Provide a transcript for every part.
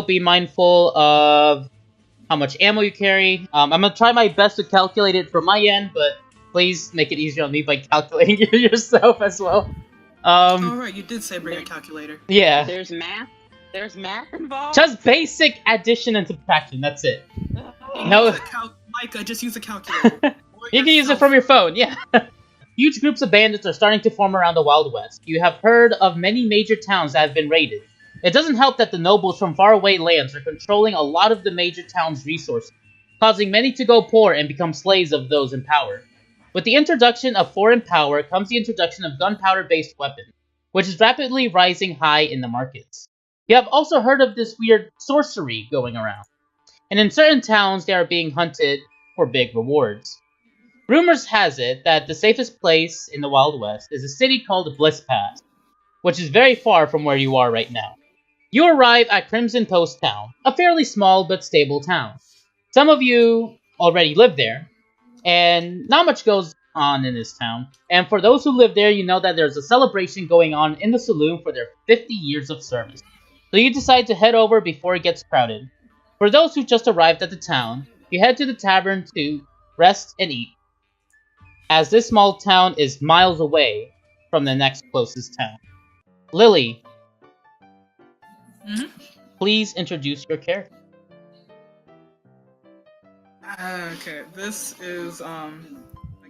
Be mindful of how much ammo you carry. I'm gonna try my best to calculate it from my end, but please make it easier on me by calculating it yourself as well. Oh right, you did say bring a calculator. Yeah. There's math. There's math involved. Just basic addition and subtraction. That's it. No. Micah, just use a calculator. You can use it from your phone. Yeah. Huge groups of bandits are starting to form around the Wild West. You have heard of many major towns that have been raided. It doesn't help that the nobles from faraway lands are controlling a lot of the major towns' resources, causing many to go poor and become slaves of those in power. With the introduction of foreign power comes the introduction of gunpowder-based weapons, which is rapidly rising high in the markets. You have also heard of this weird sorcery going around, and in certain towns they are being hunted for big rewards. Rumors has it that the safest place in the Wild West is a city called Bliss Pass, which is very far from where you are right now. You arrive at Crimson Post Town, a fairly small but stable town. Some of you already live there, and not much goes on in this town. And for those who live there, you know that there's a celebration going on in the saloon for their 50 years of service. So you decide to head over before it gets crowded. For those who just arrived at the town, you head to the tavern to rest and eat, as this small town is miles away from the next closest town. Lily, please introduce your character. Okay, this is my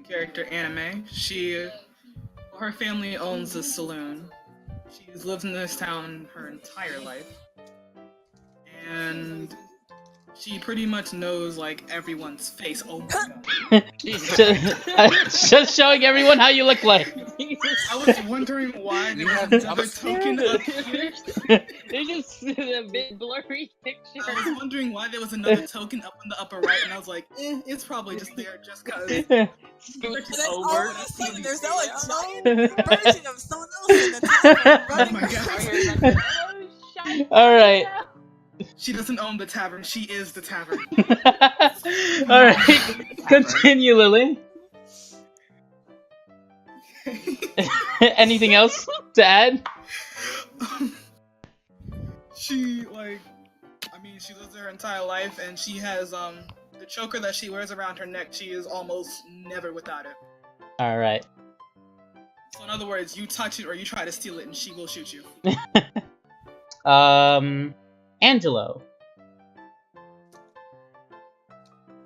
character Anime. Her family owns a saloon. She's lived in this town her entire life, and she pretty much knows like everyone's face. Oh my god! Just showing everyone how you look like. I was wondering why there was another token up here. There's just a bit blurry picture. I was wondering why there was another token up in the upper right, and I was like, it's probably just there just cause. There's no like giant version of someone else in the tavern running. Oh my god! Alright. She doesn't own the tavern, she is the tavern. Alright, continue, Lily. Anything else to add? She lives her entire life, and she has the choker that she wears around her neck. She is almost never without it. All right. So in other words, you touch it or you try to steal it, and she will shoot you. Angelo.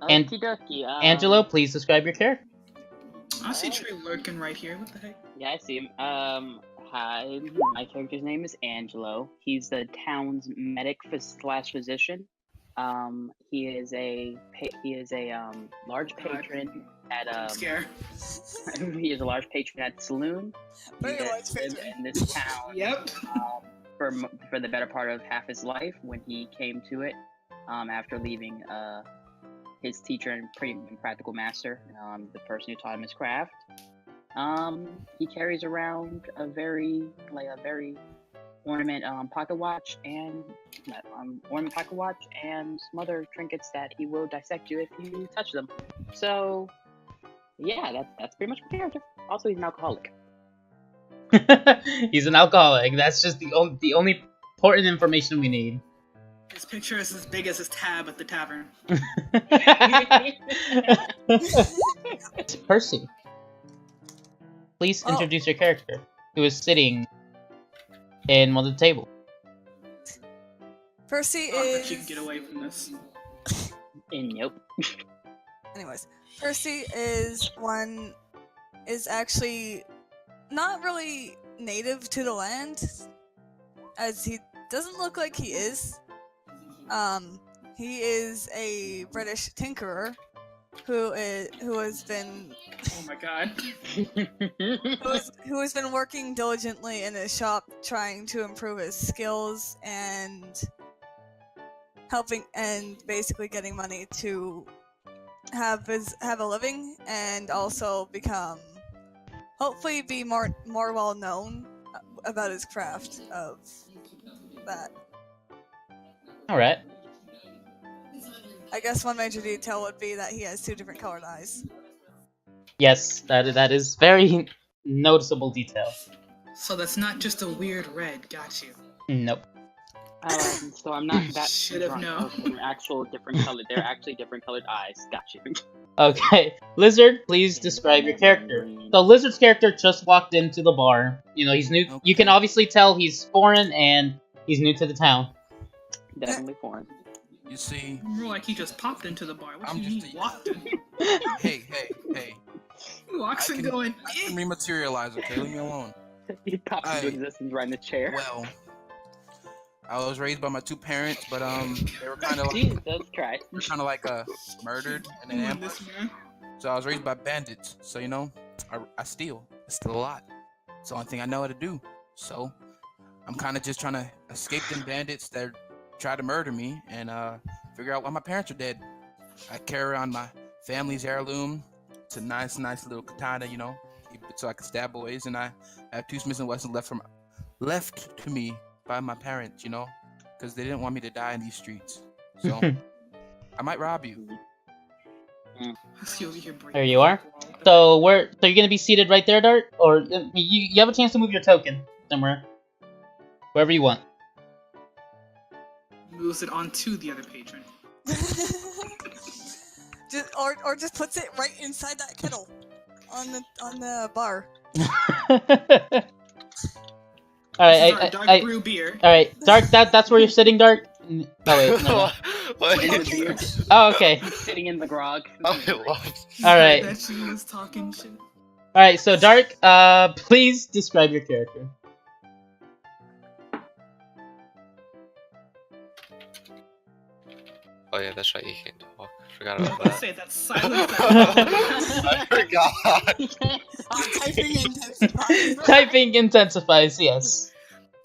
Angelo, please describe your character. I see Trey lurking right here. What the heck? Yeah, I see him. Hi, my character's name is Angelo. He's the town's medic slash physician. He is a large patron at Scare. He is a large patron at the saloon. Very large patron in this town. Yep. For the better part of half his life, when he came to it, after leaving his teacher and practical master, the person who taught him his craft. He carries around a very ornament pocket watch and some other trinkets that he will dissect you if you touch them. So yeah, that's pretty much my character. Also, he's an alcoholic. He's an alcoholic. That's just the only important information we need. His picture is as big as his tab at the tavern. Percy, please introduce your character, who is sitting in one of the tables. Percy is. She can get away from this. Nope. Anyways, Percy is actually not really native to the land, as he doesn't look like he is. He is a British tinkerer who has been Oh my god. who has been working diligently in his shop trying to improve his skills and helping and basically getting money to have a living and also hopefully be more well known about his craft of that. Alright. I guess one major detail would be that he has 2 different colored eyes. Yes, that is very noticeable detail. So that's not just a weird red, got you. Nope. So I'm not that Should have drunk. known. Okay, they're actual different colored. They're actually different colored eyes. Got you. Okay, Lizard, please describe your character. So Lizard's character just walked into the bar. You know, he's new. You can obviously tell he's foreign and he's new to the town. Definitely foreign. You see, More like he just popped into the bar. What I'm do you just mean walked in? hey. He walks in I going. can rematerialize, okay? Leave me alone. He popped into existence right in the chair. Well, I was raised by my two parents, but they were kind of like, Jesus Christ. murdered and then "Who in ambushed. this man?" So I was raised by bandits. So you know, I steal. I steal a lot. It's the only thing I know how to do. So I'm kind of just trying to escape them bandits that tried to murder me and figure out why my parents are dead. I carry around my family's heirloom. It's a nice little katana, you know, so I can stab boys. And I have 2 Smith & Wesson left to me by my parents, you know, because they didn't want me to die in these streets. So I might rob you. There you are. So you're gonna be seated right there, Dart, or you have a chance to move your token somewhere, wherever you want. Moves it onto the other patron. or just puts it right inside that kettle on the bar. All right, Dark brew beer. All right, Dark. That's where you're sitting, Dark. Oh wait. No. Oh, okay. Sitting in the grog. All right. That she was talking shit. All right. So, Dark. Please describe your character. Oh yeah, that's right. You can talk. Forgot I about was gonna that. say that's silence. I forgot. Typing intensifies. Typing intensifies. Yes.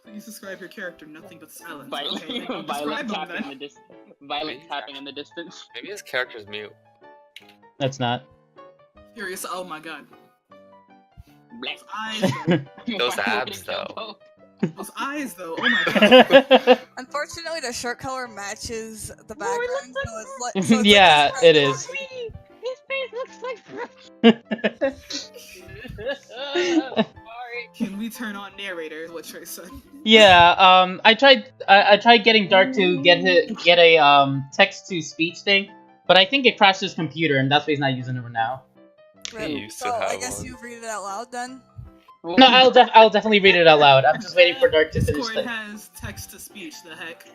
Please describe your character. Nothing but silence. Violent, Okay, then violent describe him tapping in then. the violent tapping in the distance. Maybe his character's mute. That's not. Furious. Oh my god. Black. Eyes. Though. Those abs, though. Those eyes though. Oh my god. Unfortunately, the shirt color matches the background, so it's Yeah, like it is. His face looks like. Can we turn on narrator? What Trey said. Yeah. I tried getting Dark to get a text to speech thing, but I think it crashed his computer, and that's why he's not using it now. He used to So I have guess one. you read it out loud then. No, I'll definitely read it out loud. I'm just waiting for Dark to finish Discord it. has text to speech. The heck.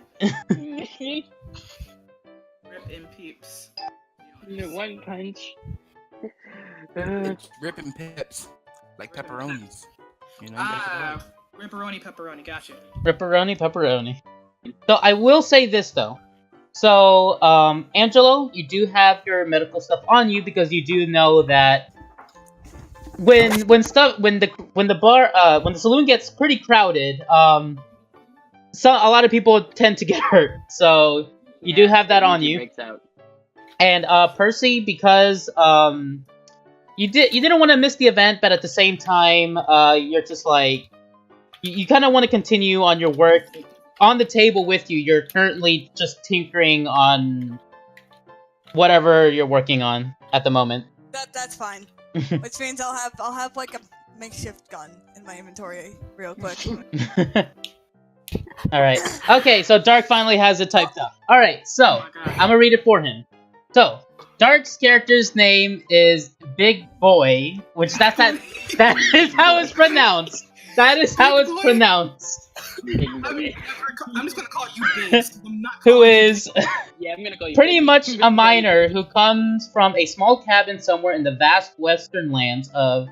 Rip in peeps. One punch. It's ripping pips, like pepperonis. You know. You gotta get Ripperoni, gotcha. Ripperoni. So I will say this though. So Angelo, you do have your medical stuff on you because you do know that when the saloon gets pretty crowded, a lot of people tend to get hurt. So you do have that on you. And Percy, because you didn't want to miss the event, but at the same time, you're just like you kind of want to continue on your work. On the table with you, you're currently just tinkering on whatever you're working on at the moment. That's fine. Which means I'll have like a makeshift gun in my inventory real quick. Alright. Okay, so Dark finally has it typed up. Alright, so I'm gonna read it for him. So, Dark's character's name is Big Boy, which that is how it's pronounced. That is how it's pronounced. I'm just gonna call you Biggs. I'm not Who is Yeah, I'm gonna call you pretty Biggs. much a miner who comes from a small cabin somewhere in the vast western lands of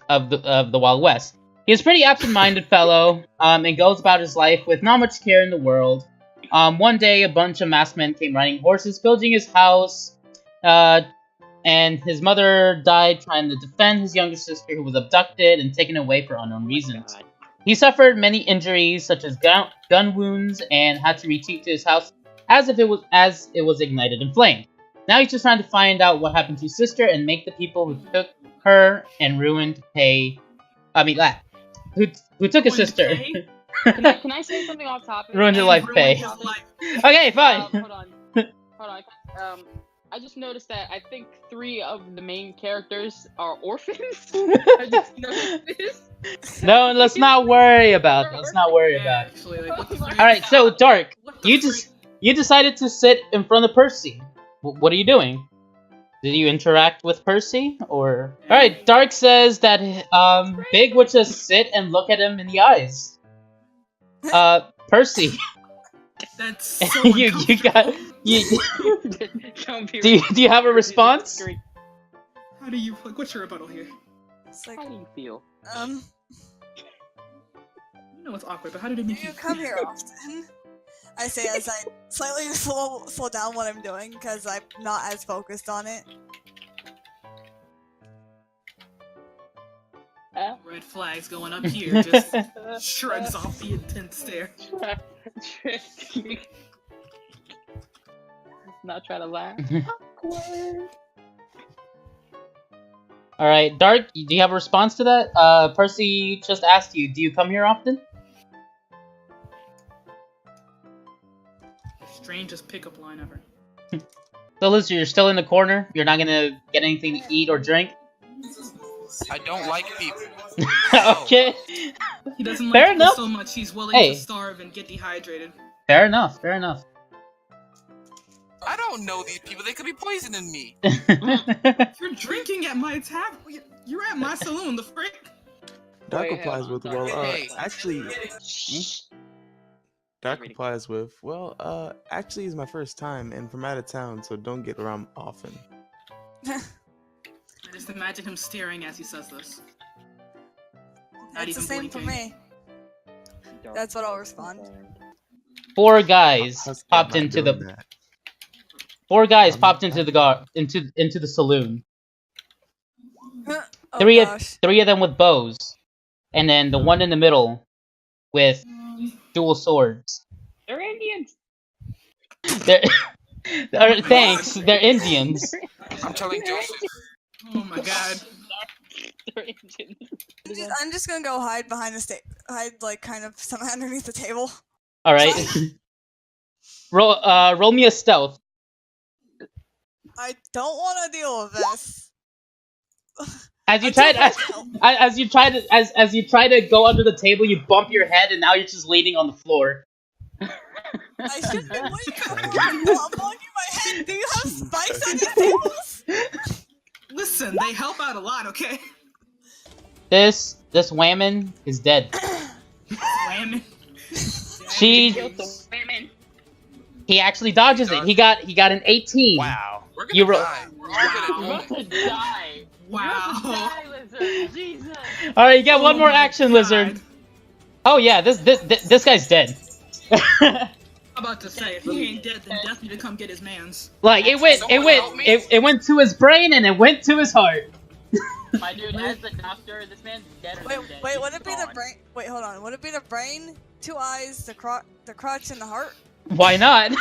the Wild West. He's a pretty absent-minded fellow, and goes about his life with not much care in the world. One day, a bunch of masked men came riding horses, pillaging his house, and his mother died trying to defend his younger sister, who was abducted and taken away for unknown reasons. He suffered many injuries, such as gun wounds, and had to retreat to his house as it was ignited and flamed. Now he's just trying to find out what happened to his sister and make the people who took her and who took his sister. Can I say something off topic? Ruined your life, pay. Okay, fine. Hold on. I just noticed that I think 3 of the main characters are orphans. I just noticed this. No, let's not worry about it. Let's not worry about it. Actually, like, what the frick? Alright, so Dark, What the you frick? you decided to sit in front of Percy. What are you doing? Did you interact with Percy, or... Alright, Dark says that, Big would just sit and look at him in the eyes. Percy, That's so you got... uncomfortable. Do you have a response? How do you, like, what's your rebuttal here? It's like, How do you feel? You know it's awkward, but how did it make do you you come feel? here often? I say as I slightly slow down what I'm doing because I'm not as focused on it. Red flags going up here, just shrugs off the intense stare. Not trying to laugh. Alright, Dark, do you have a response to that? Percy just asked you, do you come here often? The strangest pickup line ever. So Liz, you're still in the corner? You're not gonna get anything to eat or drink? I don't like people. Okay. He doesn't like Fair people enough. so much he's willing Hey. to starve and get dehydrated. Fair enough, fair enough. I don't know these people. They could be poisoning me. You're drinking at my tap. You're at my saloon. The frick. Dark Wait, replies hold with, on, well, Hey. actually, Dark Reading. replies with, well, actually, it's my first time, and from out of town, so don't get around often. I just imagine him staring as he says this. Not It's the even same for blinking. me. That's what I'll respond. Four guys Husky, I'm popped not into doing the that. four guys popped into the into the saloon. Oh Three gosh. of them with bows, and then the one in the middle with dual swords. They're Indians. They're thanks. They're Indians. I'm telling Joseph. Oh my god. They're Indians. I'm just gonna go hide behind the hide like kind of somewhere underneath the table. All right. Roll me a stealth. I don't want to deal with this. As you Until try as you try to go under the table, you bump your head, and now you're just leaning on the floor. I should be waiting for I'm blocking my head. Do you have spikes on these tables? Listen, they help out a lot, okay? This whammon is dead. Slamming. She Killed the women. he actually dodges it. He got an 18. Wow. We're gonna You ro- die. We're all You're gonna about to die. Wow. You're about to die, Lizard. Jesus. All right, you get one Oh more my action, God. Lizard. Oh yeah, this guy's dead. I'm about to say, if he ain't dead, then death need to come get his mans. Like it went to his brain and it went to his heart. My dude, as the doctor, this man's dead or dead. Wait, would He's it be the gone. brain? Wait, hold on. Would it be the brain, 2 eyes, the crotch, and the heart? Why not?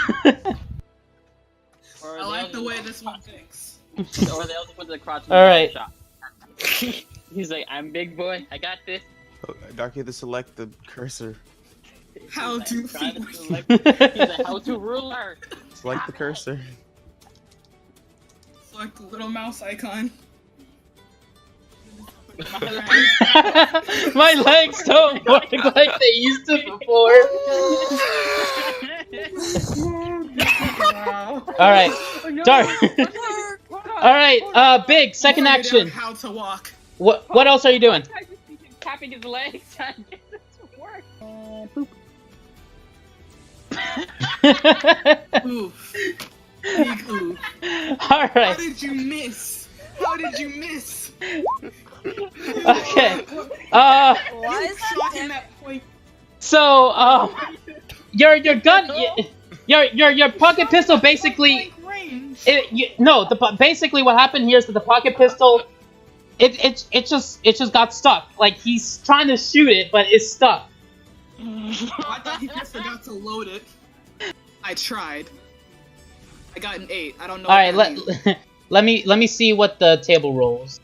Or I they like also- the way this one thinks. Or they also put the crotch in All the right. shop. He's like, I'm big boy. I got this. Oh, Dark, you have to select the cursor. How He's to like, trying to feel. select- He's like, how to ruler. Select the cursor. Select the little mouse icon. My legs don't work like they used to before. Wow. All right, Dark. Work. All right, Big. Second Figured out action. How to walk. What else are you doing? Tapping his legs. Trying to get this to work. Oof. Big oof. All How right. did you miss? How did you miss? Okay. Why is that Shot him damn- at point. So your gun, your pocket pistol basically. Point range. Basically what happened here is that the pocket pistol, it just got stuck. Like he's trying to shoot it, but it's stuck. I thought he just forgot to load it. I tried. I got an 8. I don't know. All right, what that means. let me see what the table rolls.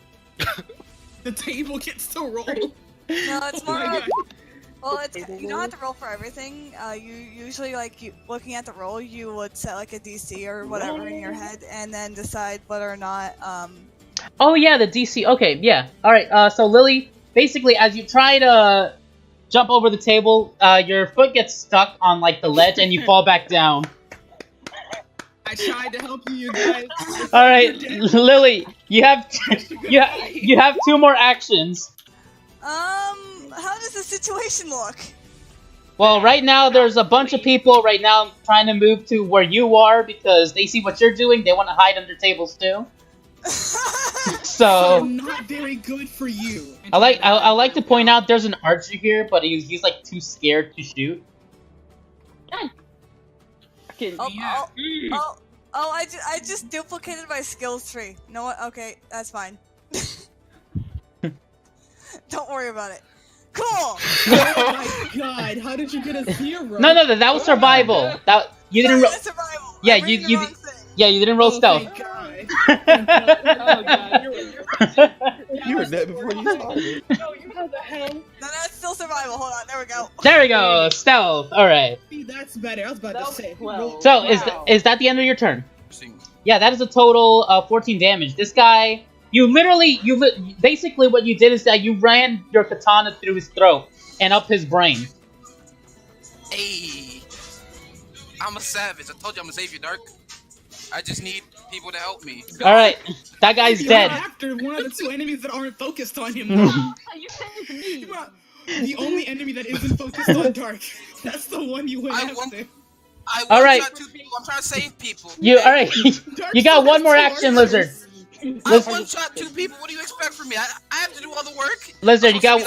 The table gets to roll. No, it's Oh more my of God. Well, it's, you don't have to roll for everything. You usually, like, looking at the roll, you would set, like, a DC or whatever in your head, and then decide whether or not, Oh yeah, the DC. Okay, yeah. All right. So Lily, basically, as you try to jump over the table, your foot gets stuck on like the ledge, and you fall back down. I tried to help you guys. All right, Lily, you have you have 2 more actions. how does the situation look? Well, right now there's a bunch of people right now trying to move to where you are because they see what you're doing. They want to hide under tables too. So not very good for you. I like to point out there's an archer here, but he's like too scared to shoot. I just duplicated my skills tree. You know what? Okay, that's fine. Don't worry about it. Cool. Oh my god! How did you get a 0? No, that was survival. That you didn't. Survival. Yeah, I'm reading the wrong thing. you didn't roll stealth. Thank God. Oh god, You were dead before you started. No, you had the hell. No, that's still survival. Hold on. There we go. There we go, stealth. All right. See, that's better. I was about to say. So is that the end of your turn? Yeah, that is a total of 14 damage. This guy, basically what you did is that you ran your katana through his throat and up his brain. Hey, I'm a savage. I told you I'm gonna save you, Dark. I just need people to help me. All right, that guy's You're dead. after one of the 2 enemies that aren't focused on him. you saved me. The only enemy that isn't focused on Dark. That's the one you went after. I All right. one-shot 2 people. I'm trying to save people. All right. You got one more action, Lizard. I one-shot 2 people. What do you expect from me? I have to do all the work. Lizard, you got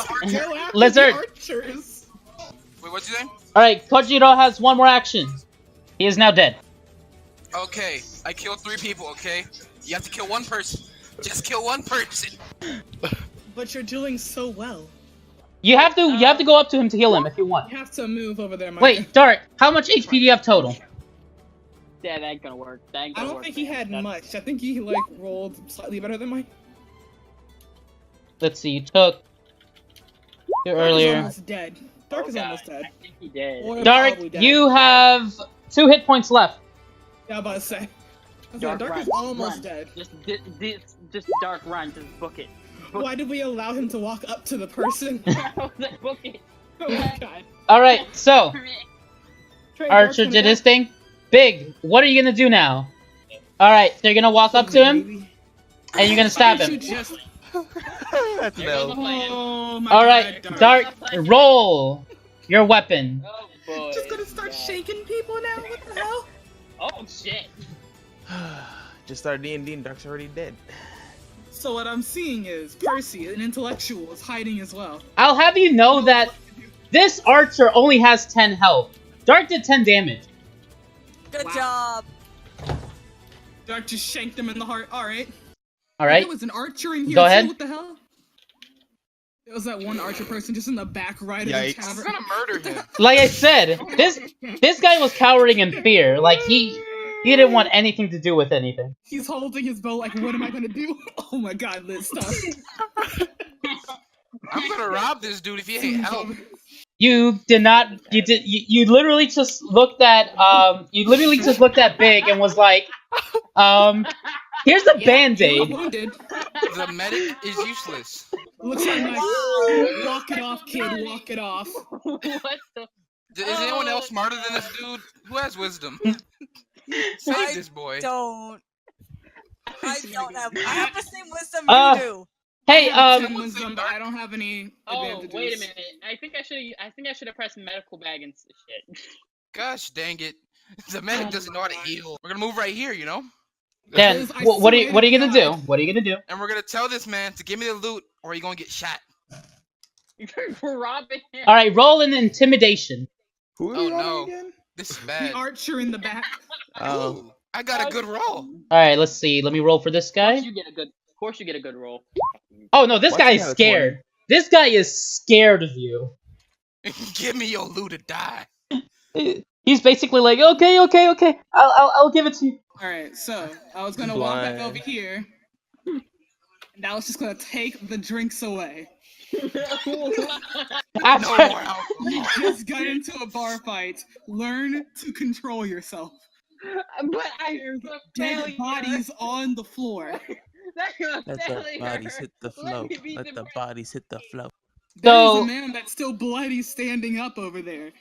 Lizard. Wait, what'd you say? All right, Kojiro has one more action. He is now dead. Okay, I killed 3 people. Okay, you have to kill 1 person. Just kill 1 person. But you're doing so well. You have to go up to him to heal him if you want. You have to move over there, Mike. Wait, Dark, how much HP do you have total? Yeah, that ain't gonna work. That ain't I gonna don't work, think he man. had much. I think he rolled slightly better than Mike. Let's see, you took Dark earlier. is almost dead. Dark is God, almost dead. I think he did. Or Dark, probably dead. you have 2 hit points left. Yeah, I'm about to say. Dark run, is almost run. dead. Just Dark run. Just book it. Why did we allow him to walk up to the person? Book it. Oh my god. All right, so Trey, Archer Dark's gonna did go. his thing. Big, what are you gonna do now? All right, so you're gonna walk up to him and you're gonna stab You him. just- That's no. Oh my All right, god, Dark, roll your weapon. Oh boy. Just gonna start shaking people now? What the hell? Oh shit. Just started D&D and Dark's already dead. So what I'm seeing is Percy, an intellectual, is hiding as well. I'll have you know that this Archer only has 10 health. Dark did 10 damage. Good Wow. job. Dark just shanked him in the heart. Alright. All right, There was an archer in here Go too? ahead. What the hell? There was that one archer person just in the back right of the Yikes. I'm tavern. gonna murder him. like I said, this guy was cowering in fear. Like he didn't want anything to do with anything. He's holding his bow like, what am I gonna do? Oh my god, Liz, stop. I'm gonna rob this dude if he ain't help. You did not. You literally just looked at Big and was like, here's a band-aid. Wounded. The medic is useless. Looks like my walk it off, kid, walk it off. What the? Is anyone else smarter than this dude? Who has wisdom? Save this boy. I don't have. I have the same wisdom Uh, you do. Hey, Wisdom, but I don't have any Oh, advantages. wait a minute. I think I should have pressed medical bag and shit. Gosh dang it. The medic doesn't know how to heal. We're gonna move right here, you know? Dan, I what are you swear to gonna do? God. What are you gonna do? And we're gonna tell this man to give me the loot or you're gonna get shot. You're robbing him. All right, roll an intimidation. Who are Oh, you no. on again? This is The bad. archer in the back. Oh. Ooh, I got a good roll. All right, let's see. Let me roll for this Of course guy. you get a good roll. Oh no, this Why guy does is he have a scared. This guy is scared of you. Give me your loot or die. He's basically like, okay, I'll give it to you. Alright, so I was gonna walk back Blind. over here. And I was just gonna take the drinks away. After, No more alcohol. You just got into a bar fight. Learn to control yourself. But There's dead bodies on the floor. Let the bodies hit the floor. Let the bodies hit the floor. There's So- a man that's still bloody standing up over there.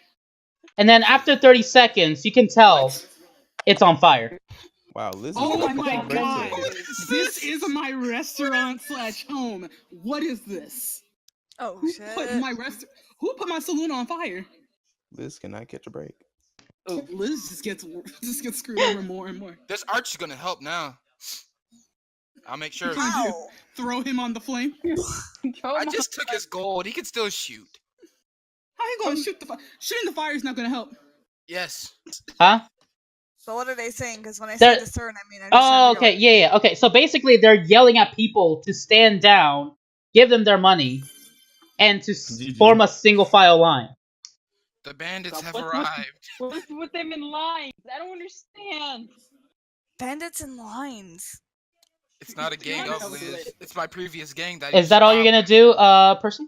and then after 30 seconds, you can tell it's on fire. Wow, Liz is Oh looking my for god! birthday. This is my restaurant/home. What is this? Oh Who shit. put my Who put my saloon on fire? Liz cannot catch a break. Oh, Liz just gets screwed over more and more. This arch is gonna help now. I'll make sure. Ow. Throw him on the flame. I just took his gold. He can still shoot. How you gonna shoot the fire? Shooting the fire is not gonna help. Yes. Huh? So what are they saying? Because when I They're- say discern, I mean I just Oh, have to go, okay, yeah. Okay, so basically they're yelling at people to stand down, give them their money, and to GG. form a single file line. The bandits Stop. have What's arrived. What's with them in lines? I don't understand. bandits in lines. It's not a gang Yeah, of I was Liz. lit. It's my previous gang that Is that all you're gonna do, Percy?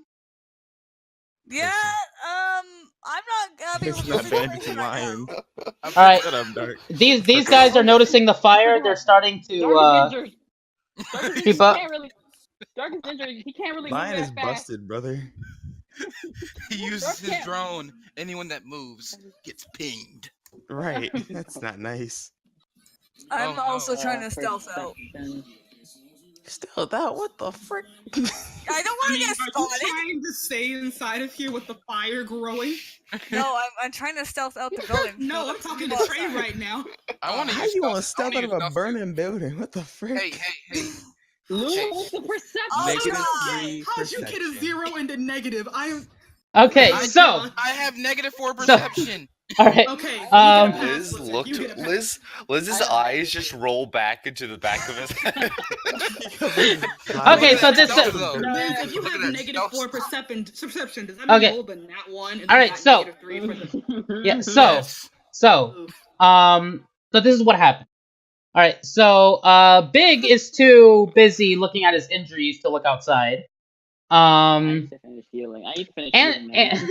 Yeah, I'm not gonna be It's able not to bandits right in now. line. Alright. Shut up, Dark. These guys are noticing the fire. They're starting to Dark is injured. Dark is keep injured. up. Dark is injured. He can't really Lion move is that fast. busted, brother. He uses Dark his can't- drone. Anyone that moves gets pinged. Right. That's not nice. I'm Oh, no. also trying to stealth out. Perception. Still, that what the frick? I don't want to get Are you spotted. trying to stay inside of here with the fire growing? No, I'm trying to stealth out the building. No, I'm talking to Trey right now. I want to How use you want to stealth- I stealth wanna out of use a stealth burning building? What the frick? Hey. Lou, what's the perception? Oh, Negative God. 3 How'd you get a perception. 0 into negative? Okay, I- so I have -4 perception. alright. Okay. you Um, get a pass, Liz listen, looked. you get a pass. Liz's eyes just roll back into the back of his head. Okay, so this- Stealth, though. Liz, if you Look at have that negative stealth. 4 perception, does that Okay. mean you rolled a nat 1 and Alright, got so- -3 for the... Yeah, so Yes. so so this is what happened. Alright, so Big is too busy looking at his injuries to look outside. I need to finish healing. I need to finish healing. man. And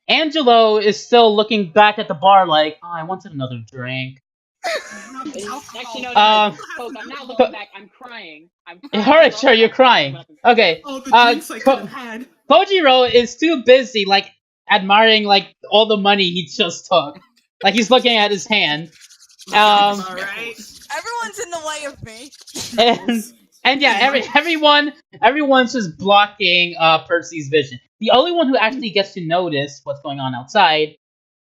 Angelo is still looking back at the bar like, oh, I wanted another drink. Actually, no, Um, Poke, I'm not looking back. I'm crying. Alright, sure, you're crying. Okay. Oh, the drinks I could have had. Kojiro is too busy, like, admiring, like, all the money he just took. Like, he's looking at his hand. Alright. Everyone's in the way of me. And yeah, everyone's just blocking Percy's vision. The only one who actually gets to notice what's going on outside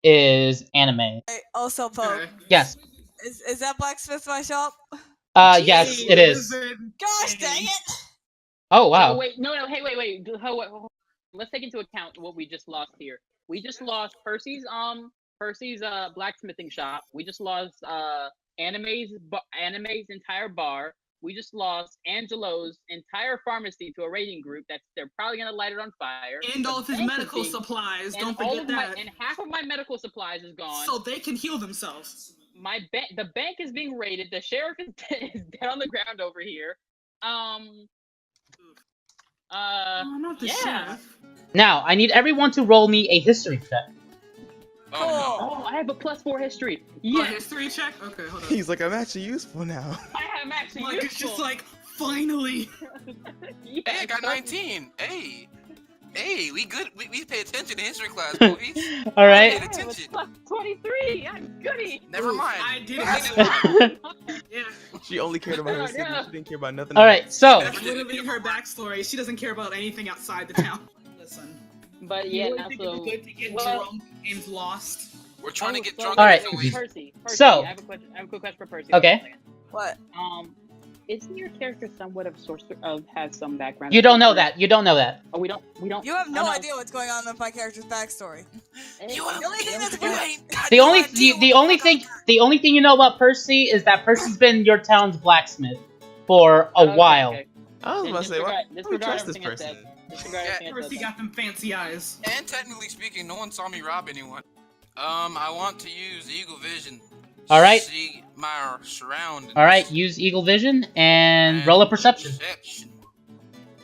is Anime. Hey, also, Poke, Yes. is that blacksmith my shop? Yes, it is. Gosh dang it! Oh Oh, wow. wait, no, hey, wait. Hold on. Let's take into account what we just lost here. We just lost Percy's blacksmithing shop. We just lost Anime's entire bar. We just lost Angelo's entire pharmacy to a raiding group. They're probably gonna light it on fire. And The all of his bank is medical being- supplies, and don't all forget of that. and half of my medical supplies is gone. So they can heal themselves. The bank is being raided. The sheriff is dead on the ground over here. Oh, not the yeah. sheriff. Now, I need everyone to roll me a history check. Oh, Oh, I have a +4 history. Oh, Yeah, history check? Okay, hold on. He's like, I'm actually useful now. I am actually Like, it's useful. just like, finally. Yeah, Hey, I got so- 19. Hey, we good. We pay attention in history class, boys. Alright. Pay Yeah, with attention. +23. I'm goody. Never mind. I did I it. Yeah, She only cared about her city. Yeah. She didn't care about nothing Alright, else. so that's literally her backstory. She doesn't care about anything outside the town. Listen. But You yeah, really now think so. it's good to get well- drunk and lost? We're trying to get drunk. Alright. Percy, So- I have a question. I have a quick question for Percy. Okay. What? Isn't your character somewhat of sorcerer? Has some background? you in don't know sorcery? that. You don't know that. Oh, we don't. You have no Oh, idea what's going on with my character's backstory. You The only thing that's you worth- ain't got The no only idea the only thing you know about Percy is that Percy's been your town's blacksmith for a Okay, while. okay. I was Then about to say, why disregard we trust this everything I person? said. Disregard Yeah. everything I First, he said. got them fancy eyes. And technically speaking, no one saw me rob anyone. I want to use Eagle Vision. Alright. See my surroundings. Alright, use Eagle Vision and roll a perception.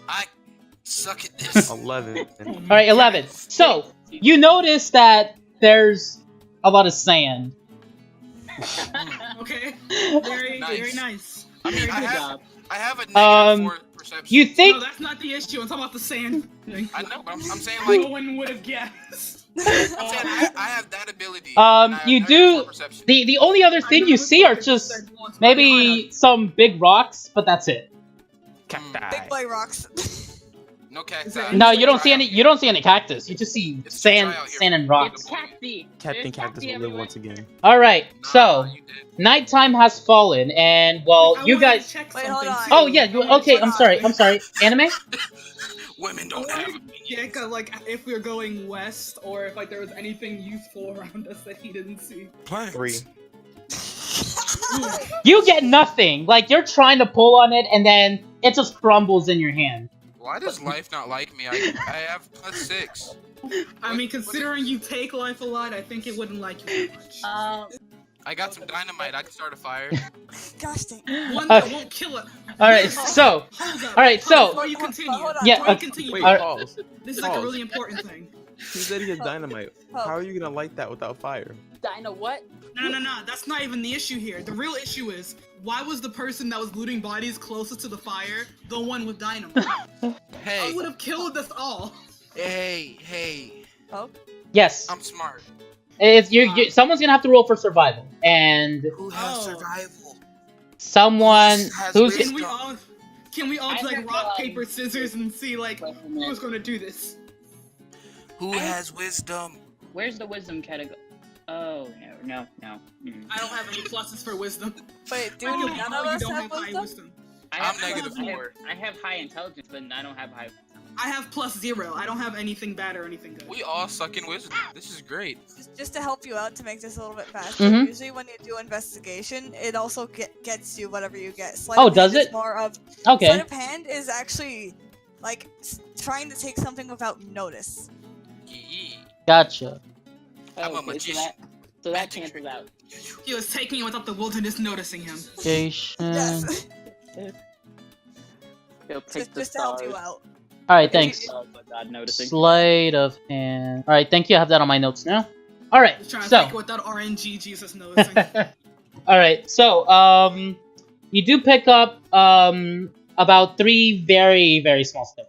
I Suck at this. 11. Alright, 11. So, you notice that there's a lot of sand. Okay. Very, very nice. I mean, Very I good have, job. I have a negative 4 perception. You think... No, that's not the issue. I'm talking about the sand thing. I know, but I'm saying No like, one would have guessed. I'm saying I have that ability. you do... The only other thing you see are just maybe some big rocks, but that's it. Big boy rocks. No cacti. No, you don't see any. You don't see any cactus. You just see It's sand, dry out here. sand and rocks. It's cacti. Captain There's Cactus will live everywhere. once again. All right, so You did. nighttime has fallen, and well, I you wanted to guys. check Wait, something, hold on. too. Oh yeah. I wanted to Okay, check I'm sorry. I'm something. sorry. Anime. Women don't have opinions. Yeah, 'cause, like, if we were going west, or if like there was anything useful around us that he didn't see. Plants. 3. You get nothing. Like you're trying to pull on it, and then it just crumbles in your hand. Why does life not like me? I have +6. I mean, considering you take life a lot, I think it wouldn't like you that much. I got some dynamite. I can start a fire. Gosh dang. One that won't kill it. All right, so Hold up. all right, so Before you continue, Hold on. Yeah, before you okay. continue, Wait, Alright. pause. this is like a pause. really important thing. He said he has dynamite. How are you gonna light that without fire? Dino what? No, that's not even the issue here. The real issue is, why was the person that was looting bodies closest to the fire the one with dynamite? I Hey, would have killed us all. hey. Oh, yes, I'm smart. it's you. Someone's gonna have to roll for survival, and Who has Oh. survival? someone Has who's wisdom. Can we all I do like have, rock, paper, scissors and see like Wait, who's gonna do this? Who has wisdom? Where's the wisdom category? Oh, no. Mm. I don't have any pluses for wisdom. wait, dude, I know none how of you us don't have have high wisdom? wisdom. I'm -4. I have high intelligence, but I don't have high. I have +0. I don't have anything bad or anything good. We all suck in wisdom. This is great. Just to help you out to make this a little bit faster. Mhm. Usually when you do investigation, it also gets you whatever you get. Sleight Oh, of hand does is it? More of sleight okay. of hand is actually like trying to take something without notice. Yee. Gotcha. I'm a Okay, magician. So that cancels out. He was taking it without the wilderness noticing him. Station. Yes, He'll pick the just to help stars. you out. All right, thanks. Stars without noticing. Sleight of hand. All right, thank you. I have that on my notes now. All right, He's trying to so. take it without RNG Jesus noticing. All right, so you do pick up about 3 very very small stones.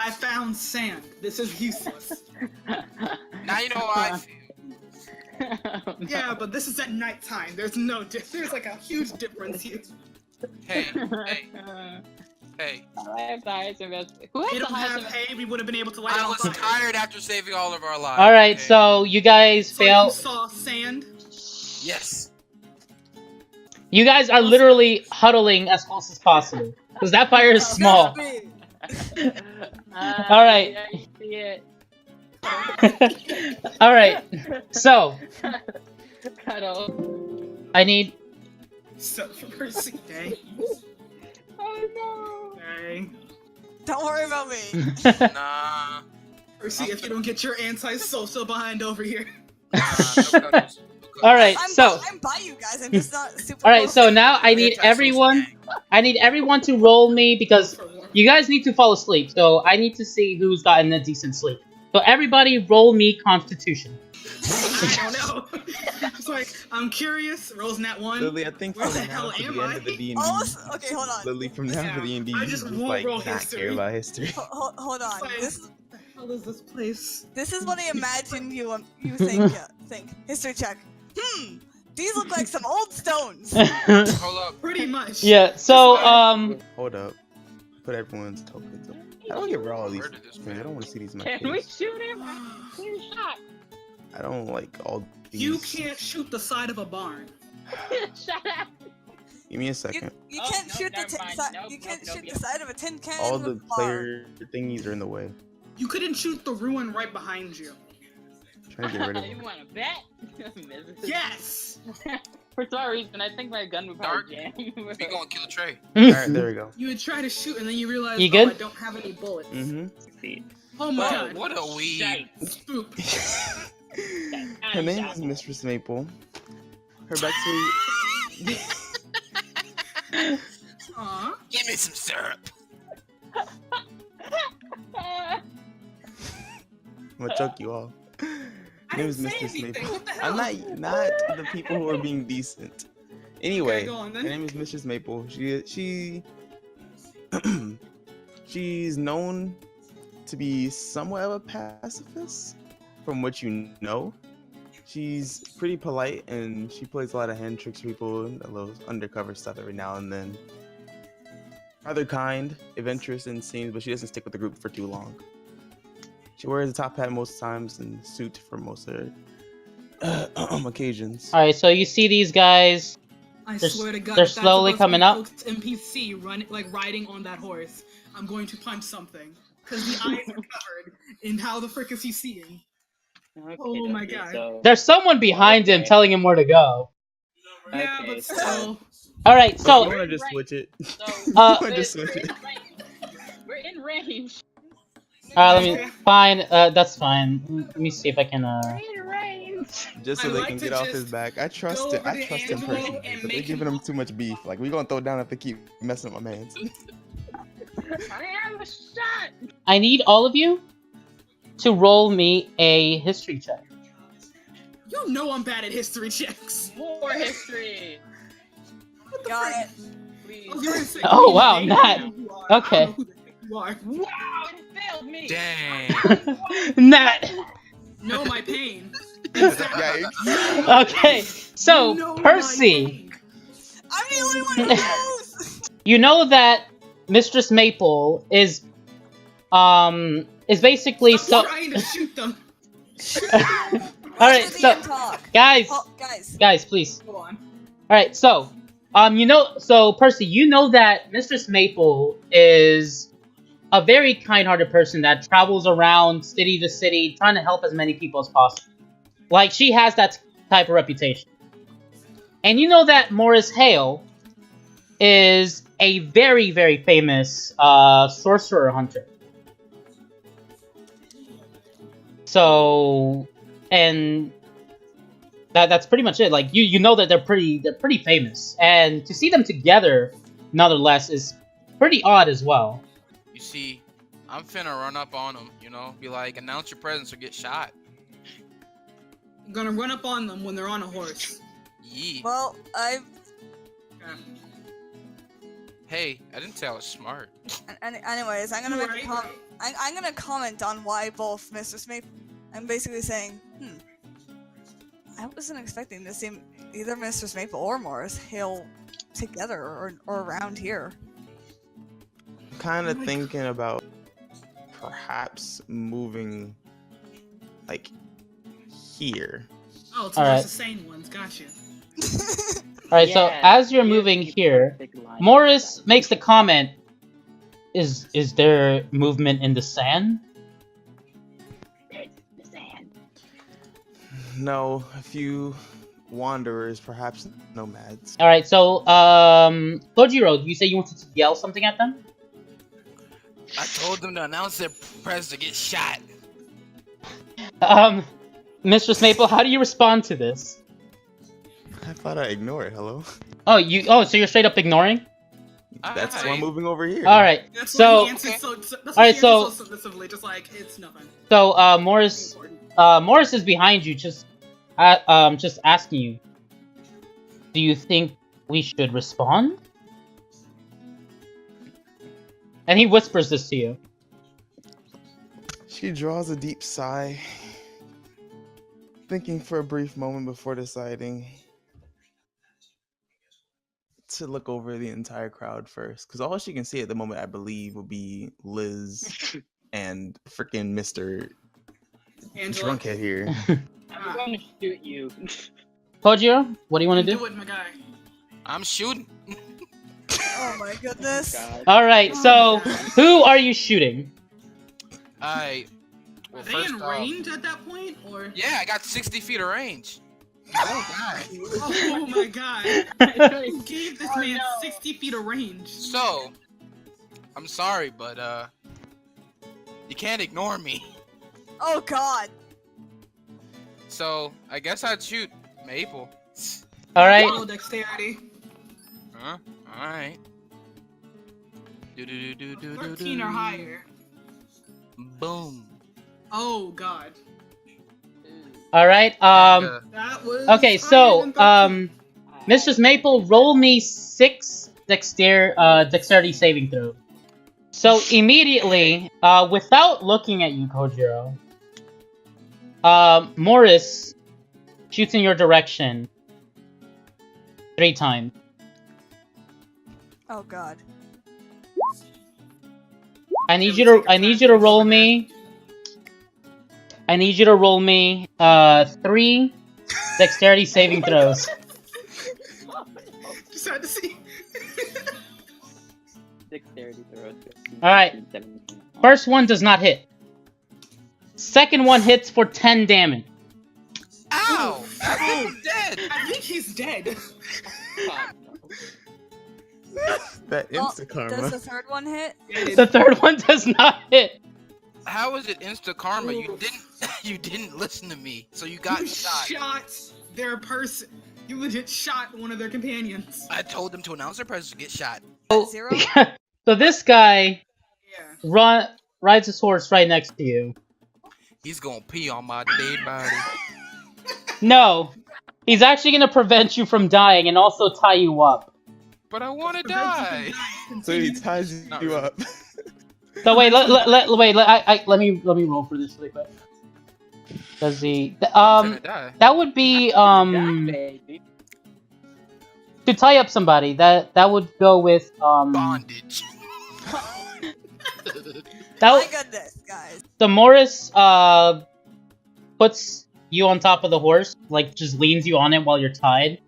I found sand. This is useless. Now you know how I feel. Yeah, but this is at nighttime. There's no there's like a huge difference here. Hey. I have the highest investment. Who If has you the don't highest have investment? hay, we would have been able to light it I on was fire. tired after saving all of our lives. All right, okay? so you guys So you fail. saw sand. Yes. You guys are literally huddling as close as possible because that fire is small. All right. Yeah, I see it. All right, so Cuddle. I need. So Percy, dang, Oh dang. Don't worry about me. Nah. Percy, if you don't get your anti-social behind over here. No cuddles. All right, I'm so I'm by you guys. I'm just not super. all right, close. so now I need Anti-social everyone. gang. I need everyone to roll me because For one. you guys need to fall asleep. So I need to see who's gotten a decent sleep. So everybody, roll me Constitution. I don't know. It's like I'm curious. Rolls nat 1. Lily, I think Where from the now hell to am the end I? of the D&D, Okay, hold on. Lily, from now to the D&D, I you just just won't like roll not history. care about history. Hold on. Like, This what the hell is this place? is what I imagine you think. Think history check. These look like some old stones. Hold up. Pretty much. Yeah. So Hold up. Put everyone's tokens up. I don't get where all these Where did this things. I don't want to see these in my Can we face. shoot him? Clear shot. I don't like all these. You can't shoot the side of a barn. Shut up. Give me a second. You Oh, can't nope, shoot the never mind. Nope, you can't nope, shoot nope, the side of a tin can. All with the a bar. player thingies are in the way. You couldn't shoot the ruin right behind you. Trying to get rid of You them. want to bet? Yes! For some reason, I think my gun would probably jam. We gonna kill Trey. Alright, there we go. You would try to shoot and then you realize, You good? oh, I don't have any bullets. Mm-hmm. Oh my Whoa, god. what a weed. Shite. Spook. Her name is Mistress Maple. Her backstory. Aw. Give me some syrup. gonna choke you all. My I name didn't is say Mistress anything. Maple. What the hell? I'm not the people who are being decent. Anyway, go on, then. her name is Mistress Maple. She's known to be somewhat of a pacifist, from what you know. She's pretty polite and she plays a lot of hand tricks for people, a little undercover stuff every now and then. Rather kind, adventurous in scenes, but she doesn't stick with the group for too long. She wears a top hat most times and suit for most of her occasions. All right, so you see these guys. I They're- swear to God, they're if that's slowly supposed to be coming up. Poke's NPC riding on that horse, I'm going to punch something because the eyes are covered. And how the frick is he seeing? Oh my God. So, There's someone behind him Okay. telling him where to go. Yeah, Okay, but so- still. All right, You so wanna just switch it? So, You Uh, wanna just switch it? we're in range. let me. Fine, that's fine. Let me see if I can. We're in range. Just so I'd they like can to get off his just back. I trust go it. over I to trust him Angelo personally, and but they're make giving him- him too much beef. Like we gonna throw down if they keep messing with my man's. I am a shot. I need all of you to roll me a history check. You know I'm bad at history checks. More history. Got it. Please. I was gonna say, Oh, please, wow, they Nat. know who you are. Okay. I don't know who the heck you are. Wow, it failed me. Dang. Nat. Know my pain. Yikes. Okay, so Know my Percy, pain. I'm the only one who knows. you know that Mistress Maple is basically Stop so. trying to shoot them. All right, Let the so DM talk. guys, Oh, guys. guys, please. Go on. All right, so so Percy, you know that Mistress Maple is a very kind-hearted person that travels around city to city trying to help as many people as possible. Like, she has that type of reputation. And you know that Morris Hale is a very, very famous sorcerer hunter. So, and that's pretty much it. Like, you know that they're pretty famous. And to see them together, nonetheless, is pretty odd as well. You see, I'm finna run up on them, you know? Be like, announce your presence or get shot. I'm gonna run up on them when they're on a horse. Yee. Well, Yeah. Hey, I didn't say I was smart. anyways, I'm gonna You make a right, comment. I'm gonna comment on why both Mr. Smith. I'm basically saying, I wasn't expecting to see either Mr. Maple or Morris Hale together or around here. Kind of thinking about perhaps moving like here. Oh, it's All right. the sane ones. Gotcha. Alright, so Yeah, as you're give moving me here, perfect line. Morris makes the comment, is there movement in the sand? It's the sand. No, a few wanderers, perhaps nomads. Alright, so, Kojiro, you say you wanted to yell something at them? I told them to announce their presence or get shot. Mistress Maple, how do you respond to this? I thought I'd ignore it. Hello. Oh, so you're straight up ignoring? That's why I'm Alright. moving over here. Alright, That's why so, he answered that's why Alright, he so- answered so submissively, just like it's nothing. so, Morris is behind you, just asking you, do you think we should respond? And he whispers this to you. She draws a deep sigh, thinking for a brief moment before deciding to look over the entire crowd first. Because all she can see at the moment, I believe, would be Liz and freaking Mr. Angela, Drunkhead here. I'm going to shoot you. Kojiro, what do you want to do do? it, my guy. I'm shooting. Oh my goodness. God. Alright, so, who are you shooting? Alright. Are Well, they first in off, range at that point, or? yeah, I got 60 feet of range. Oh, God. Oh my god! Who gave this man 60 feet of range? So, I'm sorry, but, you can't ignore me. Oh god. So, I guess I'd shoot Maple. Alright, Roll dexterity. Huh? Alright. 13 or higher. Boom. Oh God. All right. That was. Okay, higher so than 13. Mistress Maple, roll me 6 dexterity saving throw. So immediately, without looking at you, Kojiro, Morris shoots in your direction 3 times. Oh God. I need you to roll me. I need you to roll me 3 dexterity saving throws. Just had to see. Dexterity throws. All right. First one does not hit. Second one hits for 10 damage. Ow! I think I'm dead. I think he's dead. That Oh, insta karma. does the third one hit? The third one does not hit. How is it insta karma? You didn't listen to me, so you got You shot. shot their person. You legit shot one of their companions. I told them to announce their presence to get shot. Zero? So this guy Yeah. rides his horse right next to you. He's gonna pee on my dead body. No, he's actually gonna prevent you from dying and also tie you up. But I wanna die. So he ties you up. So wait, let me roll for this really quick. Does he? That would be to tie up somebody. That would go with Bondage. My goodness, guys. So Morris puts you on top of the horse, like just leans you on it while you're tied,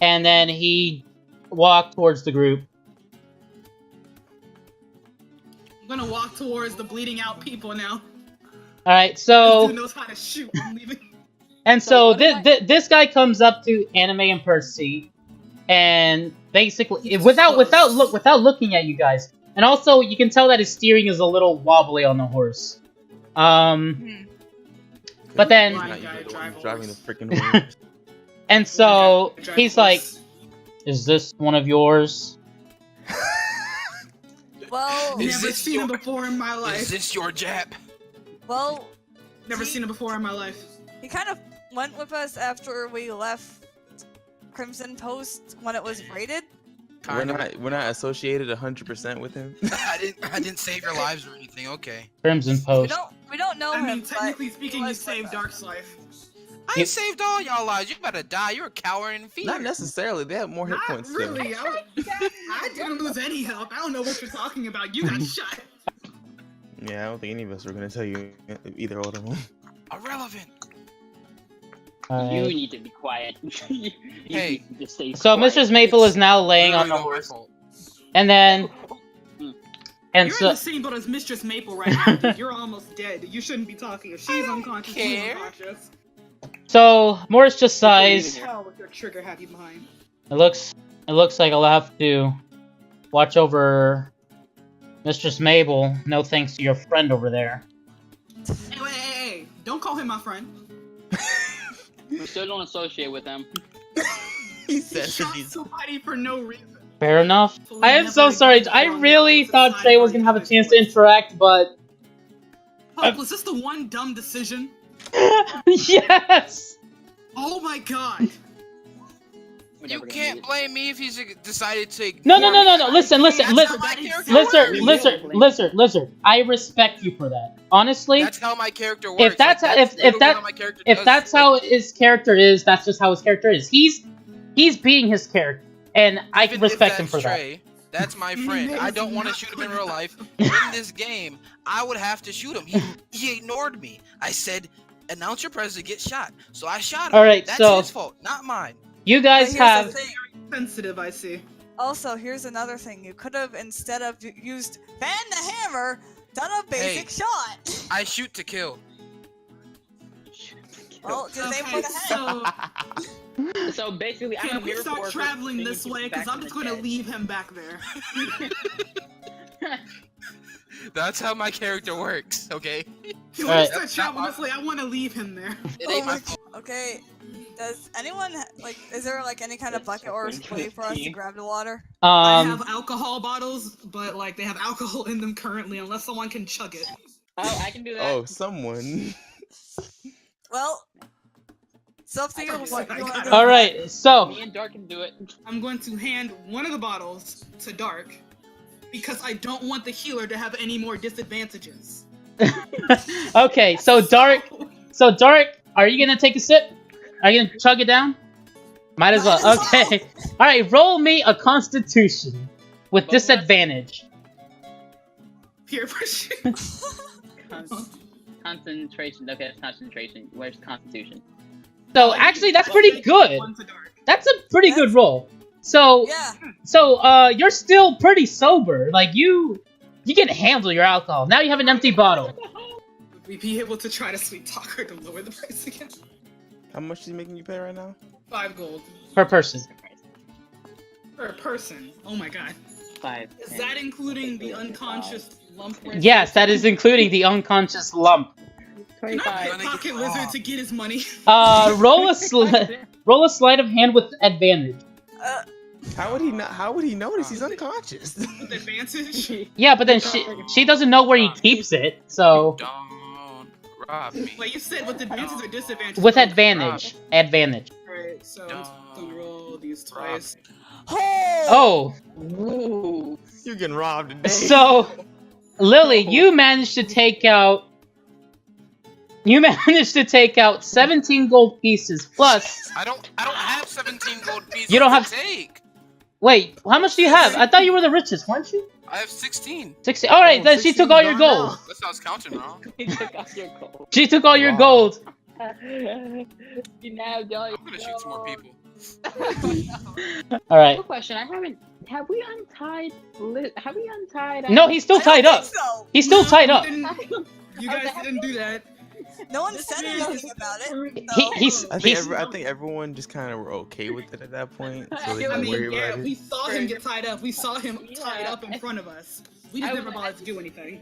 and then he walked towards the group. I'm gonna walk towards the bleeding out people now. All right, This so dude knows how to shoot. I'm leaving. and so this guy comes up to Anime and Percy, and basically without looking at you guys, and also you can tell that his steering is a little wobbly on the horse. But then Blind guy driving the freaking horse. and so Drive he's horse. like, "Is this one of yours?" Well, Is Never this seen him before in my Is life. this your Jap? well, Never seen him before in my life. he kind of went with us after we left Crimson Post when it was raided. We're not associated 100% with him. I didn't save your lives or anything. Okay. Crimson Post. We don't know I him. mean, but technically speaking, he you was with saved us. Dark's life. I saved all y'all lives. You better die. You're a coward in fear. Not necessarily. They have more hit Not points really. I didn't lose any help. I don't know what you're talking about. You got shot. though. Yeah, I don't think any of us are gonna tell you either of them. Irrelevant. You need to be quiet. You Hey. need to stay So quiet. Mistress Maple is now laying on the Literally not my horse, fault. and then and You're so in the same boat as Mistress Maple right now, dude. You're almost dead. You shouldn't be talking. If she's unconscious, you're care. unconscious. so Morris just sighs. Hell with your trigger happy behind. It looks like I'll have to watch over Mistress Mabel. No thanks to your friend over there. Hey. Don't call him my friend. We still don't associate with them. He He says shot he's somebody for no reason. Fair enough. So I am never so sorry. again I fall really down thought to Trey was gonna have a side chance to voice. interact, but Hope, was this the one dumb decision? yes. Oh my god. We're You never gonna can't meet. blame me if he's decided to. No. Listen. That's how my character works. Lizard. I respect you for that. Honestly, That's how my character works. if that's Like, how, if literally that how my character if does. that's Like, how his character is, that's just how his character is. He's being his character, and I even if respect him that's for that. Trey, that's my friend. I don't want to shoot him in real life. In this game, I would have to shoot him. He ignored me. I said, "Announce your presence, get shot." So I shot him. All right, That's so his fault, not mine. you But guys here's the have thing. Sensitive, I see. Also, here's another thing. You could have, instead of used fan the hammer, done a basic shot. I shoot to kill. Well, just aim for Okay, the head. so So basically, can I'm we here start for traveling bringing this people way? back Because I'm from just the going to dead. leave him back there. That's how my character works. Okay. Can Alright. we start traveling this way? I want to leave him there. It Oh ain't my my fault. Okay. Does anyone is there like any kind of bucket or spray for us to grab the water? I have alcohol bottles, but like they have alcohol in them currently, unless someone can chug it. Oh, I can do that. Oh, someone. Well, it's up to you. What you wanna do. All right, so Me and Dark can do it. I'm going to hand one of the bottles to Dark because I don't want the healer to have any more disadvantages. okay, so Dark, are you gonna take a sip? Are you gonna chug it down? Might as well. Might as well. Okay. All right, roll me a Constitution with disadvantage. Peer pressure. Concentration. Okay, that's concentration. Where's Constitution? So actually, that's pretty good. One to Dark. That's a pretty good roll. So, Yeah. you're still pretty sober. Like you can handle your alcohol. Now you have an empty bottle. Would we be able to try to sweet talk her to lower the price again? How much is he making you pay right now? 5 gold Per person. per person. Oh my god. 5. Is that including the unconscious lump? right Yes, there? that is including the unconscious lump. Can I 25. pay Pocket Lizard to get his money? Roll a sleight of hand with advantage. How would he not? How would he notice he's unconscious? With advantage? Yeah, but then she doesn't know where he keeps it. So Don't rob me. Wait, you said with advantage or disadvantage? with advantage, advantage. Alright, so I'm gonna roll these twice. Oh, Ooh. You're getting robbed today. so Lily, you managed to take out 17 gold pieces plus. I don't have 17 gold pieces. You don't have- to take. Wait, how much do you have? I thought you were the richest, weren't you? I have 16. 60. All right, Oh, then she took all your 16 gone gold. now. That sounds counting wrong. He took off your gold. She took all your Wow. gold. You now don't. I'm gonna shoot some more people. All right. Quick question. Have we untied? No, he's still I don't tied up. think so. He's still tied up. You guys didn't do that. No one said anything about it. He's I think everyone just kind of were okay with it at that point, so they I didn't mean, worry yeah, about we it. saw him get tied up. We saw him tied up in front of us. We just I never was- bothered to do anything.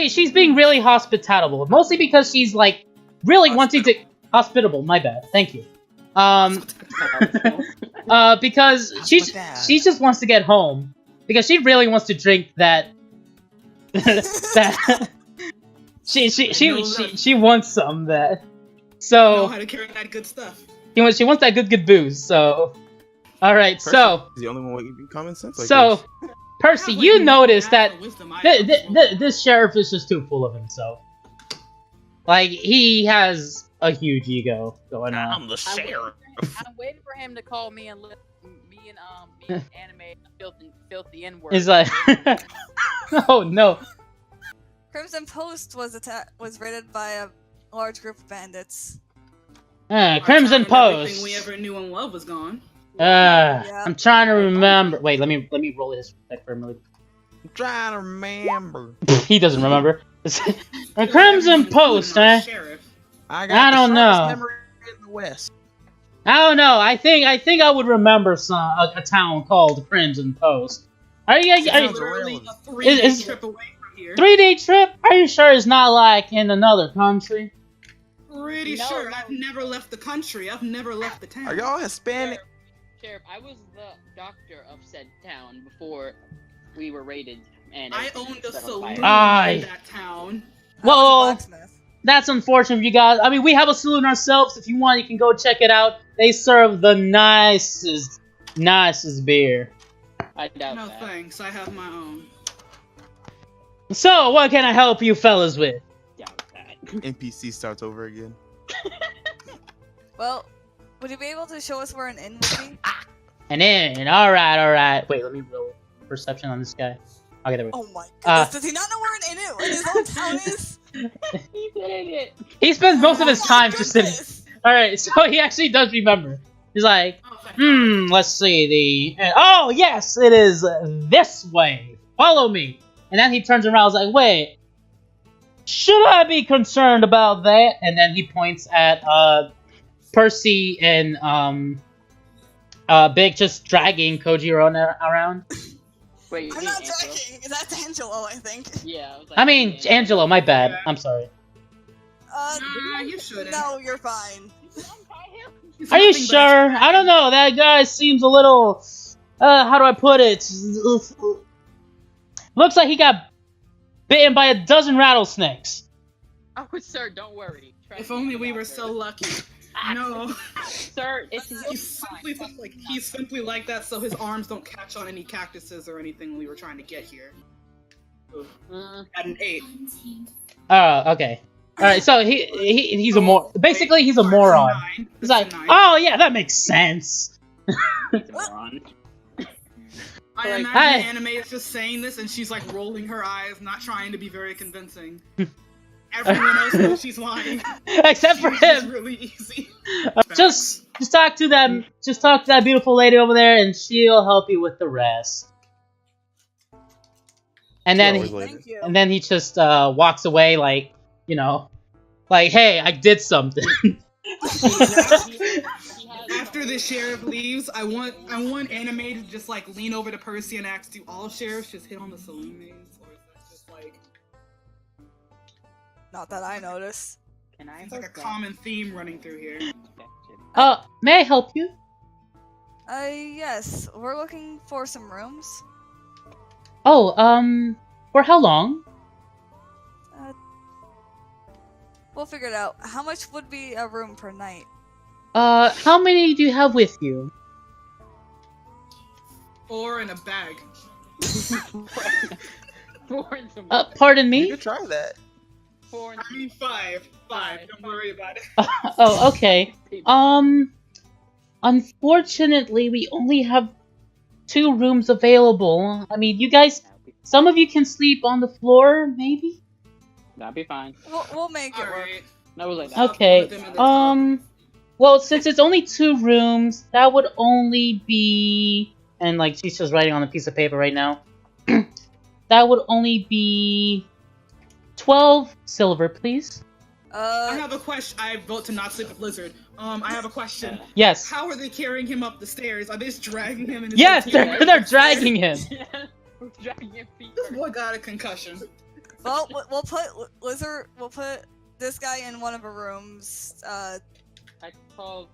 she's being really hospitable, mostly because she's like really wanting to hospitable. My bad. Thank you. Because she just wants to get home because she really wants to drink that. that she wants some of that. Know So how to carry that good stuff. she wants that good booze. So all right. So He's the only one with common sense. Like so this. Percy, Halfway you through noticed that natural wisdom, I this sheriff is just too full of himself. Like he has a huge ego going on. the sheriff. I'm waiting for him to call me and anime filthy N-word. It's like, oh no. Crimson Post was raided by a large group of bandits. Crimson Everything Post. we ever knew and loved was gone. Yeah. I'm trying to remember. Wait, let me roll his check for a minute. I'm trying to remember. He doesn't remember. A Crimson Everyone, Post, including our huh? sheriff. I I got don't the know. sharpest memory in the West. I don't know. I think I would remember a town called Crimson Post. Are you? Sounds Literally irrelevant. a 3-day Is- trip away from here. 3-day trip? Are you sure it's not like in another country? Pretty No, sure. no. I've never left the country. I've never left the town. Are y'all Hispanic? Sheriff, I was the doctor of said town before we were raided, and I everything owned a set on saloon fire. Aye. in that town. Well, Blacksmith. that's unfortunate for you guys. I mean, we have a saloon ourselves. If you want, you can go check it out. They serve the nicest beer. I doubt No that. thanks. I have my own. So, what can I help you fellas with? Doubt that. NPC starts over again. Well, would you be able to show us where an inn would be? An inn. All right. Wait, let me roll perception on this guy. Okay, there we go. Oh my goodness, does he not know where an inn is? In his own town is? He's an idiot. He spends most of his Oh my time just sitting. goodness. All right, so he actually does remember. He's like, Oh, thank God. let's see oh yes, it is this way. Follow me. And then he turns around. And is like, wait, should I be concerned about that? And then he points at Percy and Big just dragging Kojiro around. Wait, you I'm mean not Angelo? tracking. That's Angelo, I think. Yeah, I was like, I mean, yeah. Angelo, my bad. I'm sorry. Nah, you shouldn't. No, you're fine. He's Are you nothing but a sure? I don't know. That guy seems a little. How do I put it? Looks like he got bitten by a dozen rattlesnakes. Oh, sir, don't worry. Trust If me, only I'm a we were doctor. so lucky. No. Sir, He's simply like that so his arms don't catch on any cactuses or anything when we were trying to get here. At an 8. Oh, okay. Alright, so he's a basically he's a Sorry, moron. it's a 9. He's like, It's a 9. oh yeah, that makes sense. He's a moron. I Like, imagine hey. Anime is just saying this and she's like rolling her eyes, not trying to be very convincing. Everyone else knows she's lying. Except for She's just him. really easy. Just talk to that beautiful lady over there, and she'll help you with the rest. And then, Thank you. he just walks away, like, you know, like, hey, I did something. After the sheriff leaves, I want Anime to just like lean over to Percy and ask, do all sheriffs just hit on the saloon names, or is that just like Not that I noticed. Can I it's like a hook that common theme running through here? section? May I help you? Yes, we're looking for some rooms. Oh, for how long? We'll figure it out. How much would be a room per night? How many do you have with you? 4 in a bag. Four in some. Pardon You me? could try that. Four in I mean 5. 5. Don't worry about it. Oh, okay. Unfortunately, we only have 2 rooms available. I mean, you guys, some of you can sleep on the floor, maybe? That'll be fine. We'll make it work. Alright. No, like that. Okay, Put them in the top. well, since it's only 2 rooms, that would only be... And, like, she's just writing on a piece of paper right now. That would only be... 12 silver, please. I have a question. I vote to not sleep with Lizard. I have a question. Yes. How are they carrying him up the stairs? Are they just dragging him in his Yes, routine? they're dragging him. We're dragging your feet. This boy got a concussion. Well, we'll put Lizard. We'll put this guy in one of the rooms. I call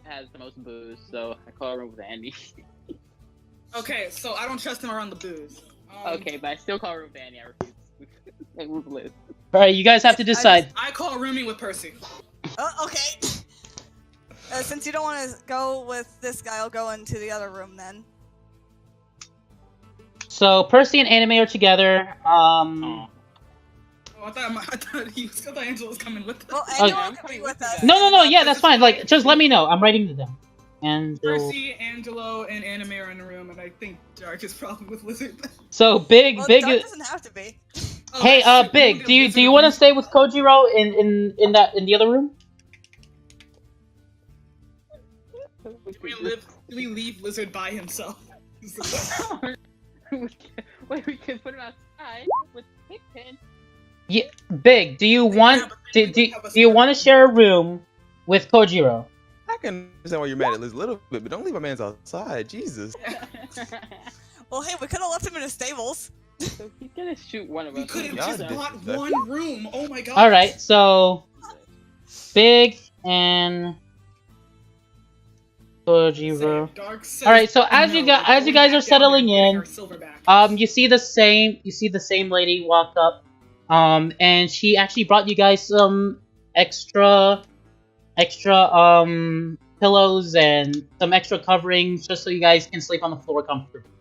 has the most booze, so I call a room with Andy. Okay, so I don't trust him around the booze. Okay, but I still call a room with Andy. I refuse. Like, move Liz. Alright, you guys have to decide. I call rooming with Percy. Okay. Since you don't want to go with this guy, I'll go into the other room then. So, Percy and Anime are together. Oh, I thought Angela was coming with us. Well, Okay. Angela could be with us. No, yeah, that's fine. Like, just let me know. I'm writing to them. And Percy, Angelo, and Anime are in the room, and I think Dark is probably with Lizard. so Big, Well, Big. Dark doesn't have to be. Oh, Hey, that's true. Big. We'll Do get you want to stay with Kojiro in the other room? Do we leave Lizard by himself? Wait, we could put him outside with Pigpen. Yeah, Big. Do you want do you want to share a room with Kojiro? I can understand why you're mad at Liz a little bit, but don't leave my man's outside. Jesus. Well, hey, we could have left him in his stables. So he's gonna shoot one of us. We could have Yeah, just I did. bought one room. Oh my god. All right, so Big and Kojiro. Dark says All right, so as no, you guys we're going are back settling down there and in, getting our silverback. you see the same lady walk up, and she actually brought you guys some extra pillows and some extra coverings just so you guys can sleep on the floor comfortably.